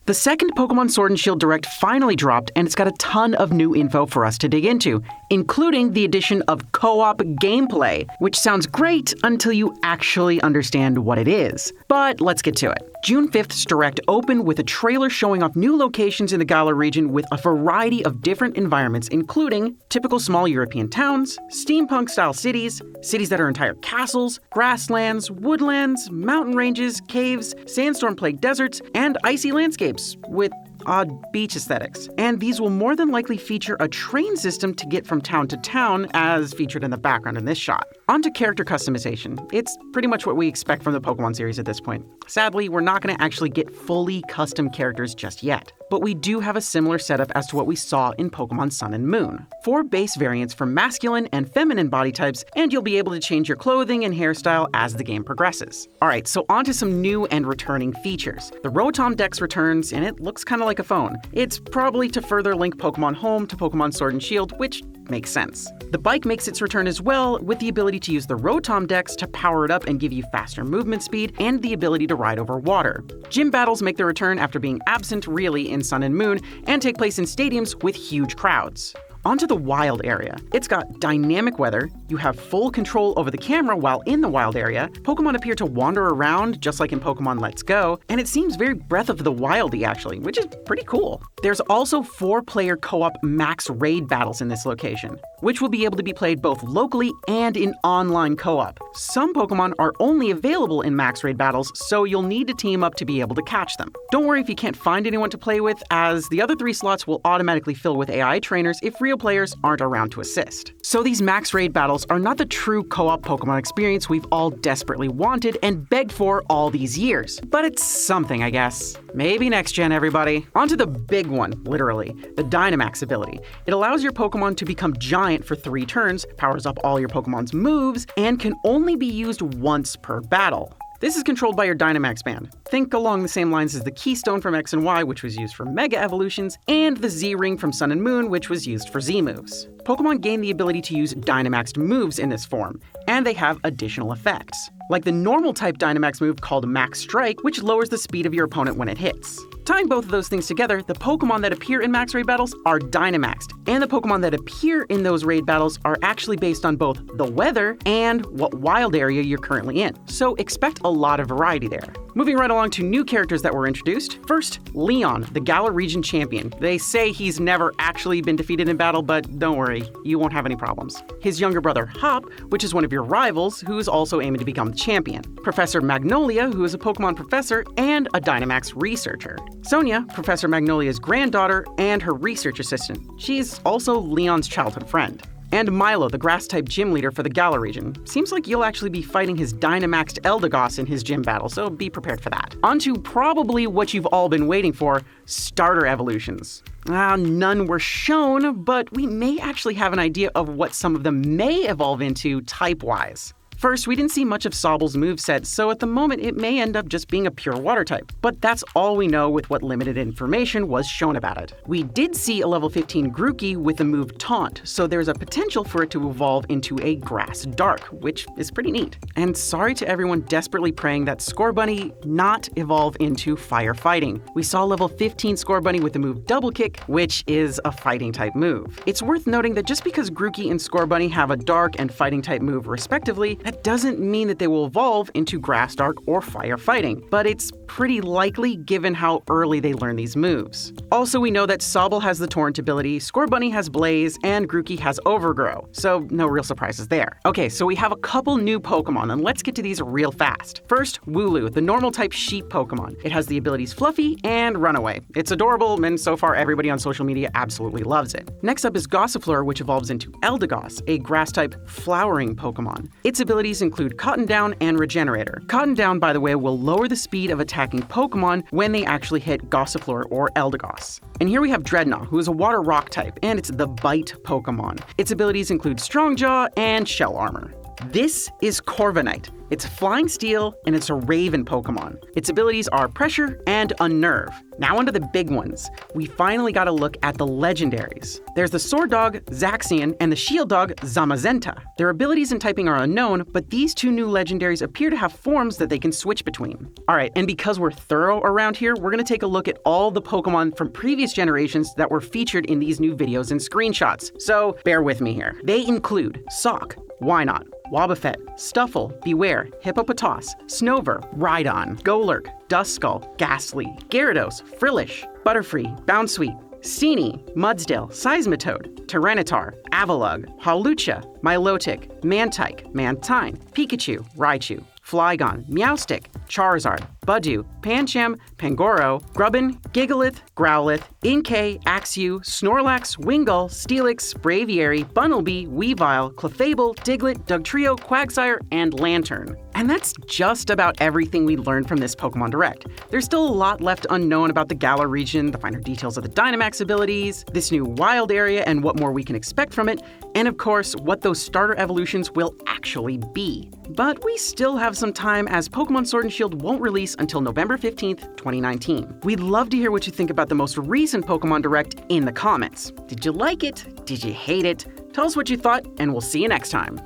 The second Pokemon Sword and Shield Direct finally dropped, and it's got a ton of new info for us to dig into, including the addition of co-op gameplay, which sounds great until you actually understand what it is. But let's get to it. June 5th's Direct opened with a trailer showing off new locations in the Galar region with a variety of different environments, including typical small European towns, steampunk-style cities, cities that are entire castles, grasslands, woodlands, mountain ranges, caves, sandstorm-plagued deserts, and icy landscapes with odd beach aesthetics. And these will more than likely feature a train system to get from town to town, as featured in the background in this shot. On to character customization. It's pretty much what we expect from the Pokemon series at this point. Sadly, we're not going to actually get fully custom characters just yet. But we do have a similar setup as to what we saw in Pokemon Sun and Moon. 4 base variants for masculine and feminine body types, and you'll be able to change your clothing and hairstyle as the game progresses. Alright, so on to some new and returning features. The Rotom Dex returns, and it looks kind of like a phone. It's probably to further link Pokemon Home to Pokemon Sword and Shield, which makes sense. The bike makes its return as well, with the ability to use the Rotom Dex to power it up and give you faster movement speed and the ability to ride over water. Gym battles make their return after being absent really in Sun and Moon and take place in stadiums with huge crowds. Onto the wild area. It's got dynamic weather, you have full control over the camera while in the wild area, Pokemon appear to wander around just like in Pokemon Let's Go, and it seems very Breath of the Wild-y actually, which is pretty cool. There's also 4-player co-op max raid battles in this location, which will be able to be played both locally and in online co-op. Some Pokemon are only available in max raid battles, so you'll need to team up to be able to catch them. Don't worry if you can't find anyone to play with, as the other 3 slots will automatically fill with AI trainers if real players aren't around to assist. So these max raid battles are not the true co-op Pokemon experience we've all desperately wanted and begged for all these years. But it's something, I guess. Maybe next gen, everybody. Onto the big one, literally, the Dynamax ability. It allows your Pokemon to become giant for 3 turns, powers up all your Pokemon's moves, and can only be used once per battle. This is controlled by your Dynamax band. Think along the same lines as the Keystone from X and Y, which was used for Mega Evolutions, and the Z-Ring from Sun and Moon, which was used for Z-moves. Pokemon gain the ability to use Dynamaxed moves in this form, and they have additional effects, like the normal type Dynamax move called Max Strike, which lowers the speed of your opponent when it hits. Tying both of those things together, the Pokemon that appear in max raid battles are Dynamaxed, and the Pokemon that appear in those raid battles are actually based on both the weather and what wild area you're currently in. So expect a lot of variety there. Moving right along to new characters that were introduced. First, Leon, the Galar region champion. They say he's never actually been defeated in battle, but don't worry, you won't have any problems. His younger brother Hop, which is one of your rivals, who's also aiming to become the champion. Professor Magnolia, who is a Pokemon professor and a Dynamax researcher. Sonia, Professor Magnolia's granddaughter and her research assistant. She's also Leon's childhood friend. And Milo, the grass-type gym leader for the Galar region. Seems like you'll actually be fighting his Dynamaxed Eldegoss in his gym battle, so be prepared for that. On to probably what you've all been waiting for, starter evolutions. None were shown, but we may actually have an idea of what some of them may evolve into type-wise. First, we didn't see much of Sobble's moveset, so at the moment it may end up just being a pure water type. But that's all we know with what limited information was shown about it. We did see a level 15 Grookey with the move Taunt, so there's a potential for it to evolve into a Grass Dark, which is pretty neat. And sorry to everyone desperately praying that Scorbunny not evolve into Fire Fighting. We saw level 15 Scorbunny with the move Double Kick, which is a fighting type move. It's worth noting that just because Grookey and Scorbunny have a Dark and Fighting type move respectively, that doesn't mean that they will evolve into Grass Dark or Fire Fighting, but it's pretty likely given how early they learn these moves. Also, we know that Sobble has the Torrent ability, Scorbunny has Blaze, and Grookey has Overgrow, so no real surprises there. Okay, so we have a couple new Pokemon, and let's get to these real fast. First, Wooloo, the normal type sheep Pokemon. It has the abilities Fluffy and Runaway. It's adorable, and so far everybody on social media absolutely loves it. Next up is Gossifleur, which evolves into Eldegoss, a grass type flowering Pokemon. Its abilities include Cotton Down and Regenerator. Cotton Down, by the way, will lower the speed of attacking Pokemon when they actually hit Gossifleur or Eldegoss. And here we have Dreadnought, who is a Water Rock type, and it's the Bite Pokemon. Its abilities include Strong Jaw and Shell Armor. This is Corviknight. It's Flying Steel, and it's a Raven Pokemon. Its abilities are Pressure and Unnerve. Now onto the big ones. We finally got a look at the Legendaries. There's the Sword Dog, Zaxian, and the Shield Dog, Zamazenta. Their abilities and typing are unknown, but these two new Legendaries appear to have forms that they can switch between. Alright, and because we're thorough around here, we're going to take a look at all the Pokemon from previous generations that were featured in these new videos and screenshots. So bear with me here. They include Sock, Wynot, Wobbuffet, Stuffle, Beware, Hippopotas, Snover, Rhydon, Golurk, Duskull, Ghastly, Gyarados, Frillish, Butterfree, Bounsweet, Steenie, Mudsdale, Seismitoad, Tyranitar, Avalugg, Hawlucha, Milotic, Mantike, Mantine, Pikachu, Raichu, Flygon, Meowstic, Charizard, Budew, Pancham, Pangoro, Grubbin, Gigalith, Growlithe, Inkay, Axew, Snorlax, Wingull, Steelix, Braviary, Bunnelby, Weavile, Clefable, Diglett, Dugtrio, Quagsire, and Lantern. And that's just about everything we learned from this Pokemon Direct. There's still a lot left unknown about the Galar region, the finer details of the Dynamax abilities, this new wild area and what more we can expect from it, and of course, what those starter evolutions will actually be. But we still have some time as Pokemon Sword and Shield won't release until November 15th, 2019. We'd love to hear what you think about the most recent Pokemon Direct in the comments. Did you like it? Did you hate it? Tell us what you thought, and we'll see you next time.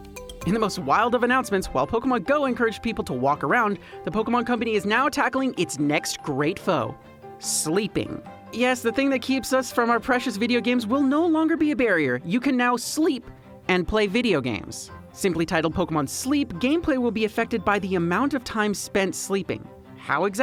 In the most wild of announcements, while Pokemon Go encouraged people to walk around, the Pokemon Company is now tackling its next great foe, sleeping. Yes, the thing that keeps us from our precious video games will no longer be a barrier. You can now sleep and play video games. Simply titled Pokemon Sleep, gameplay will be affected by the amount of time spent sleeping. How exactly?